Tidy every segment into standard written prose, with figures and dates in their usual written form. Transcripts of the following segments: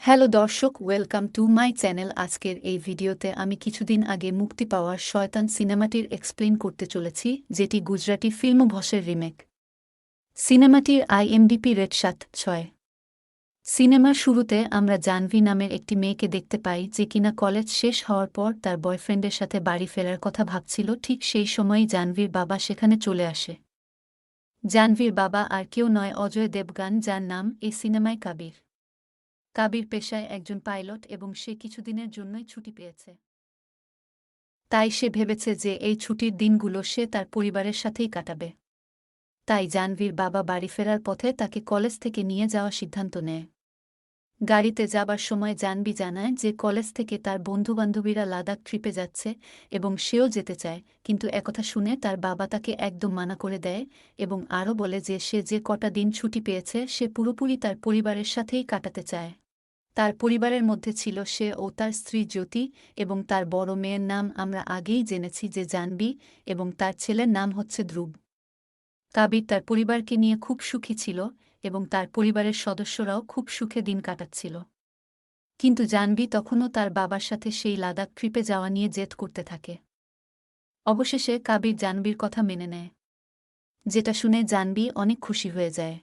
Hello দর্শক, welcome to my channel. আজকের এই ভিডিওতে আমি কিছুদিন আগে মুক্তি পাওয়া শয়তান সিনেমাটির এক্সপ্লেন করতে চলেছি, যেটি গুজরাটি ফিল্ম ভসের রিমেক। সিনেমাটির আইএমডিপি রেট 7.6। সিনেমার শুরুতে আমরা জাহ্নবী নামের একটি মেয়েকে দেখতে পাই, যে কিনা কলেজ শেষ হওয়ার পর তার বয়ফ্রেন্ডের সাথে বাড়ি ফেরার কথা ভাবছিল। ঠিক সেই সময়ই জাহ্নবীর বাবা সেখানে চলে আসে। জাহ্নবীর বাবা আর কেউ নয়, অজয় দেবগান, যার নাম এই সিনেমায় কাবির। কাবির পেশায় একজন পাইলট এবং সে কিছুদিনের জন্যই ছুটি পেয়েছে। তাই সে ভেবেছে যে এই ছুটির দিনগুলো সে তার পরিবারের সাথেই কাটাবে। তাই জাহ্নবীর বাবা বাড়ি ফেরার পথে তাকে কলেজ থেকে নিয়ে যাওয়ার সিদ্ধান্ত নেয়। গাড়িতে যাবার সময় জাহ্নবী জানায় যে কলেজ থেকে তার বন্ধুবান্ধবীরা লাদাখ ট্রিপে যাচ্ছে এবং সেও যেতে চায়, কিন্তু একথা শুনে তার বাবা তাকে একদম মানা করে দেয় এবং আরও বলে যে সে যে কটা দিন ছুটি পেয়েছে সে পুরোপুরি তার পরিবারের সাথেই কাটাতে চায়। তার পরিবারের মধ্যে ছিল সে ও তার স্ত্রী জ্যোতি এবং তার বড় মেয়ের নাম আমরা আগেই জেনেছি যে জাহ্নবী, এবং তার ছেলের নাম হচ্ছে ধ্রুব। কাবির তার পরিবারকে নিয়ে খুব সুখী ছিল এবং তার পরিবারের সদস্যরাও খুব সুখে দিন কাটাচ্ছিল। কিন্তু জাহ্নবী তখনও তার বাবার সাথে সেই লাদাখ ট্রিপে যাওয়া নিয়ে জেদ করতে থাকে। অবশেষে কাবির জাহ্নবীর কথা মেনে নেয়, যেটা শুনে জাহ্নবী অনেক খুশি হয়ে যায়।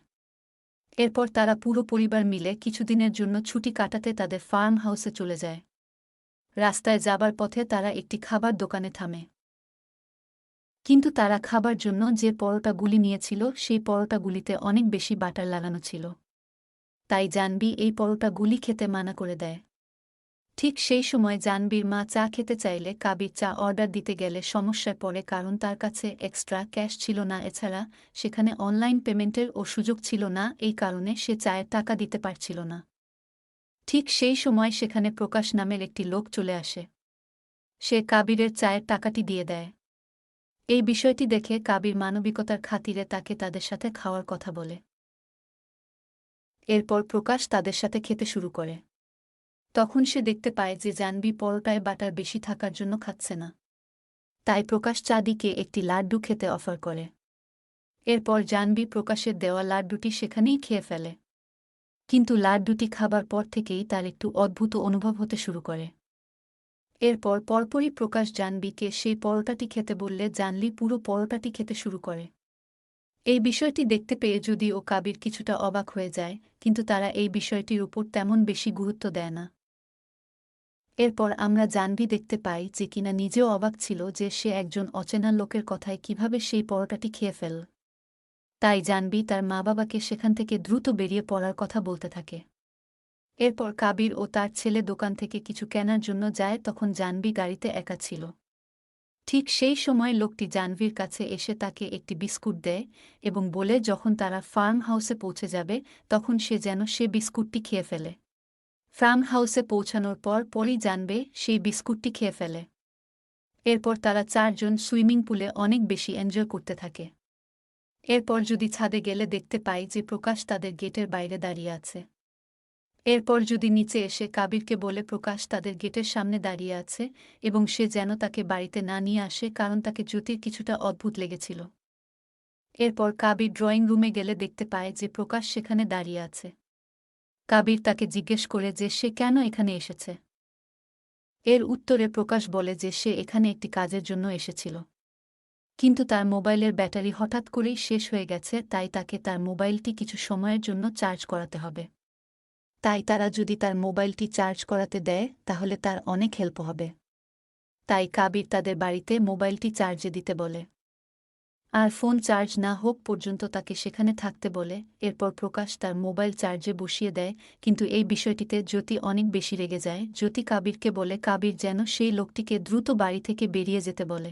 এরপর তারা পুরো পরিবার মিলে কিছুদিনের জন্য ছুটি কাটাতে তাদের ফার্ম হাউসে চলে যায়। রাস্তায় যাবার পথে তারা একটি খাবার দোকানে থামে। কিন্তু তারা খাবার জন্য যে পরোটাগুলি নিয়েছিল সেই পরোটাগুলিতে অনেক বেশি বাটার লাগানো ছিল। তাই জাহ্নবী এই পরোটাগুলি খেতে মানা করে দেয়। ঠিক সেই সময় জাহ্নবীর মা চা খেতে চাইলে কাবির চা অর্ডার দিতে গেলে সমস্যায় পড়ে, কারণ তার কাছে এক্সট্রা ক্যাশ ছিল না। এছাড়া সেখানে অনলাইন পেমেন্টের ও সুযোগ ছিল না, এই কারণে সে চায়ের টাকা দিতে পারছিল না। ঠিক সেই সময় সেখানে প্রকাশ নামের একটি লোক চলে আসে। সে কাবিরের চায়ের টাকাটি দিয়ে দেয়। এই বিষয়টি দেখে কাবির মানবিকতার খাতিরে তাকে তাদের সাথে খাওয়ার কথা বলে। এরপর প্রকাশ তাদের সাথে খেতে শুরু করে। তখন সে দেখতে পায় যে জাহ্নবী পরোটায় বাটার বেশি থাকার জন্য খাচ্ছে না। তাই প্রকাশ চাঁদিকে একটি লাড্ডু খেতে অফার করে। এরপর জাহ্নবী প্রকাশের দেওয়া লাড্ডুটি সেখানেই খেয়ে ফেলে। কিন্তু লাড্ডুটি খাবার পর থেকেই তার একটু অদ্ভুত অনুভব হতে শুরু করে। এরপর পরপরই প্রকাশ জাহ্নবীকে সেই পরোটাটি খেতে বললে জাহ্নবী পুরো পরোটাটি খেতে শুরু করে। এই বিষয়টি দেখতে পেয়ে যদিও কাবির কিছুটা অবাক হয়ে যায়, কিন্তু তারা এই বিষয়টির উপর তেমন বেশি গুরুত্ব দেয় না। এরপর আমরা জাহ্নবী দেখতে পাই যে কিনা নিজেও অবাক ছিল যে সে একজন অচেনা লোকের কথায় কিভাবে সেই পরোটাটি খেয়ে ফেল। তাই জাহ্নবী তার মা বাবাকে সেখান থেকে দ্রুত বেরিয়ে পড়ার কথা বলতে থাকে। এরপর কাবির ও তার ছেলে দোকান থেকে কিছু কেনার জন্য যায়, তখন জাহ্নবী গাড়িতে একা ছিল। ঠিক সেই সময় লোকটি জাহ্নবীর কাছে এসে তাকে একটি বিস্কুট দেয় এবং বলে যখন তারা ফার্ম হাউসে পৌঁছে যাবে তখন সে যেন সে বিস্কুটটি খেয়ে ফেলে। ফার্ম হাউসে পৌঁছানোর পরই জানবে সেই বিস্কুটটি খেয়ে ফেলে। এরপর তারা চারজন সুইমিং পুলে অনেক বেশি এনজয় করতে থাকে। এরপর যদি ছাদে গেলে দেখতে পাই যে প্রকাশ তাদের গেটের বাইরে দাঁড়িয়ে আছে। এরপর যদি নিচে এসে কাবিরকে বলে প্রকাশ তাদের গেটের সামনে দাঁড়িয়ে আছে এবং সে যেন তাকে বাড়িতে না নিয়ে আসে, কারণ তাকে জ্যোতির কিছুটা অদ্ভুত লেগেছিল। এরপর কাবির ড্রয়িং রুমে গেলে দেখতে পায় যে প্রকাশ সেখানে দাঁড়িয়ে আছে। কাবির তাকে জিজ্ঞেস করে যে সে কেন এখানে এসেছে। এর উত্তরে প্রকাশ বলে যে সে এখানে একটি কাজের জন্য এসেছিল, কিন্তু তার মোবাইলের ব্যাটারি হঠাৎ করেই শেষ হয়ে গেছে, তাই তাকে তার মোবাইলটি কিছু সময়ের জন্য চার্জ করাতে হবে। তাই তারা যদি তার মোবাইলটি চার্জ করাতে দেয় তাহলে তার অনেক হেল্প হবে। তাই কাবির তাদের বাড়িতে মোবাইলটি চার্জে দিতে বলে আর ফোন চার্জ না হোক পর্যন্ত তাকে সেখানে থাকতে বলে। এরপর প্রকাশ তার মোবাইল চার্জে বসিয়ে দেয়, কিন্তু এই বিষয়টিতে জ্যোতি অনেক বেশি রেগে যায়। জ্যোতি কাবিরকে বলে কাবির যেন সেই লোকটিকে দ্রুত বাড়ি থেকে বেরিয়ে যেতে বলে,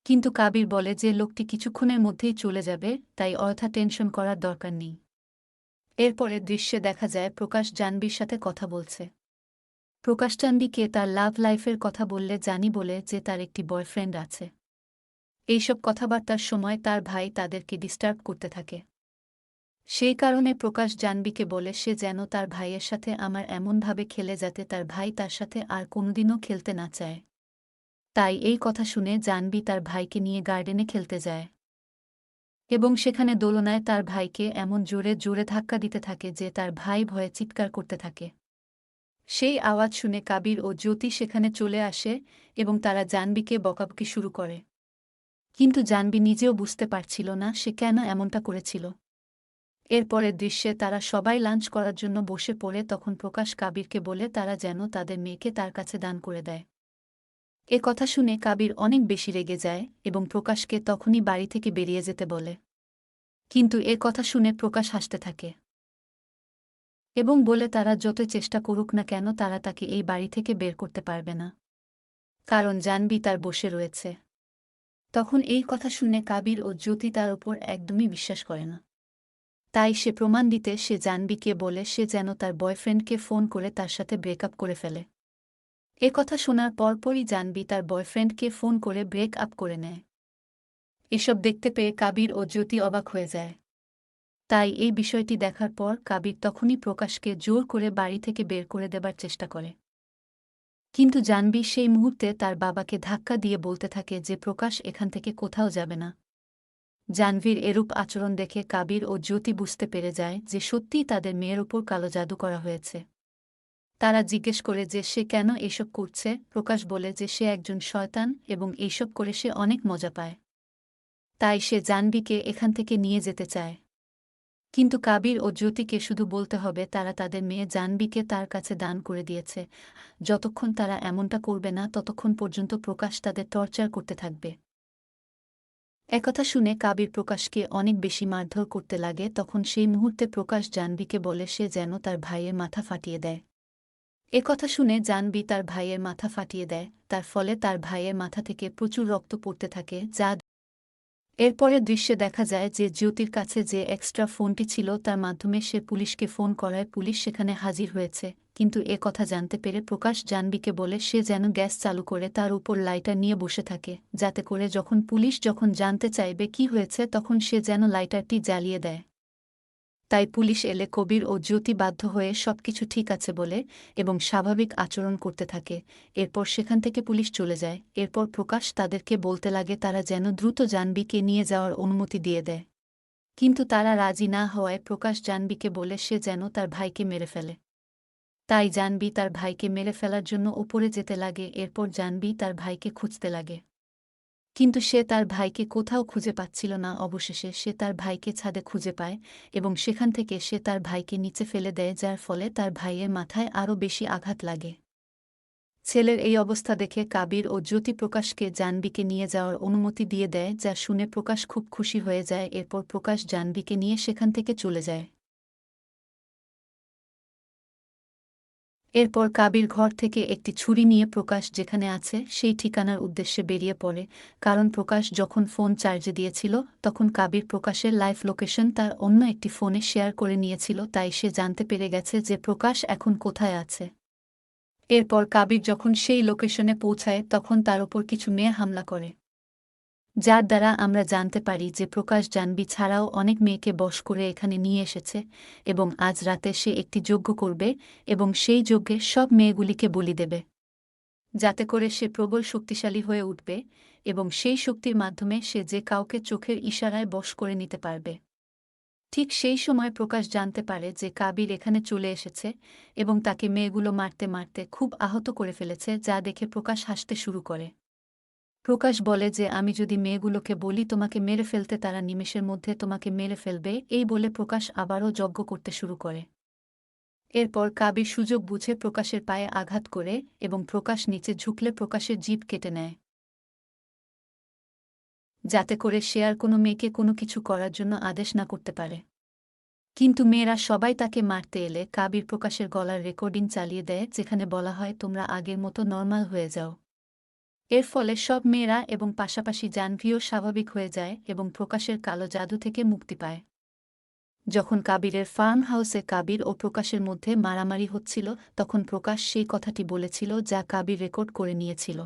কিন্তু কাবির বলে যে লোকটি কিছুক্ষণের মধ্যেই চলে যাবে, তাই অযথা টেনশন করার দরকার নেই। এরপরে দৃশ্যে দেখা যায় প্রকাশ জাহ্নবীর সাথে কথা বলছে। প্রকাশ জাহ্নবীকে তার লাভ লাইফের কথা বললে জানি বলে যে তার একটি বয়ফ্রেন্ড আছে। এইসব কথাবার্তার সময় তার ভাই তাদেরকে ডিস্টার্ব করতে থাকে। সেই কারণে প্রকাশ জাহ্নবীকে বলে সে যেন তার ভাইয়ের সাথে আমার এমনভাবে খেলে যাতে তার ভাই তার সাথে আর কোনোদিনও খেলতে না চায়। তাই এই কথা শুনে জাহ্নবী তার ভাইকে নিয়ে গার্ডেনে খেলতে যায়। এবং সেখানে দোলনায় তার ভাইকে এমন জোরে জোরে ধাক্কা দিতে থাকে যে তার ভাই ভয়ে চিৎকার করতে থাকে। সেই আওয়াজ শুনে কাবির ও জ্যোতি সেখানে চলে আসে এবং তারা জাহ্নবীকে বকাবকি শুরু করে। কিন্তু জাহ্নবী নিজেও বুঝতে পারছিল না সে কেন এমনটা করেছিল। এরপরের দৃশ্যে তারা সবাই লাঞ্চ করার জন্য বসে পড়ে তখন প্রকাশ কাবিরকে বলে তারা যেন তাদের মেয়েকে তার কাছে দান করে দেয়। এ কথা শুনে কাবির অনেক বেশি রেগে যায় এবং প্রকাশকে তখনই বাড়ি থেকে বেরিয়ে যেতে বলে। কিন্তু এ কথা শুনে প্রকাশ হাসতে থাকে এবং বলে তারা যতই চেষ্টা করুক না কেন তারা তাকে এই বাড়ি থেকে বের করতে পারবে না, কারণ জাহ্নবী তার বশে রয়েছে। তখন এই কথা শুনে কাবির ও জ্যোতি তার ওপর একদমই বিশ্বাস করে না। তাই সে প্রমাণ দিতে সে জাহ্নবীকে বলে সে যেন তার বয়ফ্রেন্ডকে ফোন করে তার সাথে ব্রেকআপ করে ফেলে। এ কথা শোনার পরপরই জাহ্নবী তার বয়ফ্রেন্ডকে ফোন করে ব্রেক আপ করে নেয়। এসব দেখতে পেয়ে কাবির ও জ্যোতি অবাক হয়ে যায়। তাই এই বিষয়টি দেখার পর কাবির তখনই প্রকাশকে জোর করে বাড়ি থেকে বের করে দেবার চেষ্টা করে। কিন্তু জাহ্নবী সেই মুহূর্তে তার বাবাকে ধাক্কা দিয়ে বলতে থাকে যে প্রকাশ এখান থেকে কোথাও যাবে না। জাহ্নবীর এরূপ আচরণ দেখে কাবির ও জ্যোতি বুঝতে পেরে যায় যে সত্যিই তাদের মেয়ের ওপর কালো জাদু করা হয়েছে। তারা জিজ্ঞেস করে যে সে কেন এসব করছে। প্রকাশ বলে যে সে একজন শয়তান এবং এইসব করে সে অনেক মজা পায়। তাই সে জাহ্নবীকে এখান থেকে নিয়ে যেতে চায়। কিন্তু কাবির ও জ্যোতিকে শুধু বলতে হবে তারা তাদের মেয়ে জাহ্নবীকে তার কাছে দান করে দিয়েছে। যতক্ষণ তারা এমনটা করবে না ততক্ষণ পর্যন্ত প্রকাশ তাদের টর্চার করতে থাকবে। একথা শুনে কাবির প্রকাশকে অনেক বেশি মারধর করতে লাগে। তখন সেই মুহূর্তে প্রকাশ জাহ্নবীকে বলে সে যেন তার ভাইয়ের মাথা ফাটিয়ে দেয়। একথা শুনে জাহ্নবী তার ভাইয়ের মাথা ফাটিয়ে দেয়, তার ফলে তার ভাইয়ের মাথা থেকে প্রচুর রক্ত পড়তে থাকে। এরপরের দৃশ্যে দেখা যায় যে জ্যোতির কাছে যে এক্সট্রা ফোনটি ছিল তার মাধ্যমে সে পুলিশকে ফোন করায় পুলিশ সেখানে হাজির হয়েছে। কিন্তু এ কথা জানতে পেরে প্রকাশ জাহ্নবীকে বলে সে যেন গ্যাস চালু করে তার উপর লাইটার নিয়ে বসে থাকে, যাতে করে যখন পুলিশ জানতে চাইবে কি হয়েছে তখন সে যেন লাইটারটি জ্বালিয়ে দেয়। তাই পুলিশ এলে কবির ও জ্যোতি বাধ্য হয়ে সবকিছু ঠিক আছে বলে এবং স্বাভাবিক আচরণ করতে থাকে। এরপর সেখান থেকে পুলিশ চলে যায়। এরপর প্রকাশ তাদেরকে বলতে লাগে তারা যেন দ্রুত জাহ্নবীকে নিয়ে যাওয়ার অনুমতি দিয়ে দেয়। কিন্তু তারা রাজি না হওয়ায় প্রকাশ জাহ্নবীকে বলে সে যেন তার ভাইকে মেরে ফেলে। তাই জাহ্নবী তার ভাইকে মেরে ফেলার জন্য উপরে যেতে লাগে। এরপর জাহ্নবী তার ভাইকে খুঁজতে লাগে, কিন্তু সে তার ভাইকে কোথাও খুঁজে পাচ্ছিল না। অবশেষে সে তার ভাইকে ছাদে খুঁজে পায় এবং সেখান থেকে সে তার ভাইকে নিচে ফেলে দেয়, যার ফলে তার ভাইয়ের মাথায় আরও বেশি আঘাত লাগে। ছেলের এই অবস্থা দেখে কাবির ও জ্যোতি প্রকাশকে জাহ্নবীকে নিয়ে যাওয়ার অনুমতি দিয়ে দেয়, যা শুনে প্রকাশ খুব খুশি হয়ে যায়। এরপর প্রকাশ জাহ্নবীকে নিয়ে সেখান থেকে চলে যায়। এরপর কাবির ঘর থেকে একটি ছুরি নিয়ে প্রকাশ যেখানে আছে সেই ঠিকানার উদ্দেশ্যে বেরিয়ে পড়ে, কারণ প্রকাশ যখন ফোন চার্জে দিয়েছিল তখন কাবির প্রকাশের লাইভ লোকেশন তার অন্য একটি ফোনে শেয়ার করে নিয়েছিল। তাই সে জানতে পেরে গেছে যে প্রকাশ এখন কোথায় আছে। এরপর কাবির যখন সেই লোকেশনে পৌঁছায় তখন তার ওপর কিছু মেয়ে হামলা করে, যার দ্বারা আমরা জানতে পারি যে প্রকাশ জাহ্নবী ছাড়াও অনেক মেয়েকে বশ করে এখানে নিয়ে এসেছে এবং আজ রাতে সে একটি যজ্ঞ করবে এবং সেই যজ্ঞে সব মেয়েগুলিকে বলি দেবে, যাতে করে সে প্রবল শক্তিশালী হয়ে উঠবে এবং সেই শক্তির মাধ্যমে সে যে কাউকে চোখের ইশারায় বশ করে নিতে পারবে। ঠিক সেই সময় প্রকাশ জানতে পারে যে কাবির এখানে চলে এসেছে এবং তাকে মেয়েগুলো মারতে মারতে খুব আহত করে ফেলেছে, যা দেখে প্রকাশ হাসতে শুরু করে। প্রকাশ বলে যে আমি যদি মেয়েগুলোকে বলি তোমাকে মেরে ফেলতে তারা নিমেষের মধ্যে তোমাকে মেরে ফেলবে। এই বলে প্রকাশ আবারও যজ্ঞ করতে শুরু করে। এরপর কাবির সুযোগ বুঝে প্রকাশের পায়ে আঘাত করে এবং প্রকাশ নিচে ঝুঁকলে প্রকাশের জিভ কেটে নেয়, যাতে করে সে আর কোনো মেয়েকে কোনো কিছু করার জন্য আদেশ না করতে পারে। কিন্তু মেয়েরা সবাই তাকে মারতে এলে কাবির প্রকাশের গলার রেকর্ডিং চালিয়ে দেয়, যেখানে বলা হয় তোমরা আগের মতো নর্মাল হয়ে যাও। এর ফলে সব মেয়েরা এবং পাশাপাশি জাহ্নবীও স্বাভাবিক হয়ে যায় এবং প্রকাশের কালো জাদু থেকে মুক্তি পায়। যখন কাবিরের ফার্ম হাউসে কাবির ও প্রকাশের মধ্যে মারামারি হচ্ছিল তখন প্রকাশ সেই কথাটি বলেছিল যা কাবির রেকর্ড করে নিয়েছিল।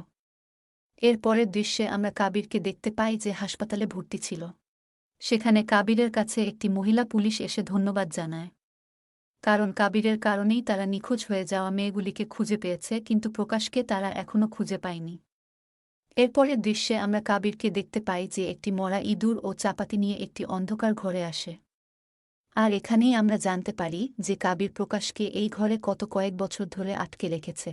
এর পরের দৃশ্যে আমরা কাবিরকে দেখতে পাই যে হাসপাতালে ভর্তি ছিল। সেখানে কাবিরের কাছে একটি মহিলা পুলিশ এসে ধন্যবাদ জানায়, কারণ কাবিরের কারণেই তারা নিখোঁজ হয়ে যাওয়া মেয়েগুলিকে খুঁজে পেয়েছে, কিন্তু প্রকাশকে তারা এখনও খুঁজে পায়নি। এরপরের দৃশ্যে আমরা কাবিরকে দেখতে পাই যে একটি মরা ইঁদুর ও চাপাতি নিয়ে একটি অন্ধকার ঘরে আসে। আর এখানেই আমরা জানতে পারি যে কাবির প্রকাশকে এই ঘরে কয়েক বছর ধরে আটকে রেখেছে।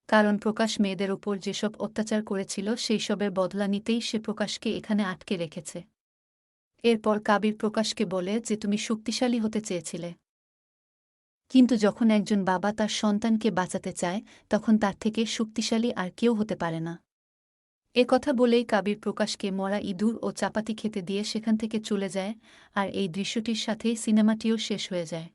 কারণ প্রকাশ মেয়েদের ওপর যেসব অত্যাচার করেছিল সেই সবের বদলা নিতেই সে প্রকাশকে এখানে আটকে রেখেছে। এরপর কাবির প্রকাশকে বলে যে তুমি শক্তিশালী হতে চেয়েছিলে, কিন্তু যখন একজন বাবা তার সন্তানকে বাঁচাতে চায় তখন তার থেকে শক্তিশালী আর কেউ হতে পারে না। এ কথা বলেই কাবির প্রকাশকে মরা ইঁদুর ও চাপাতি খেতে দিয়ে সেখান থেকে চলে যায়, আর এই দৃশ্যটির সাথেই সিনেমাটিও শেষ হয়ে যায়।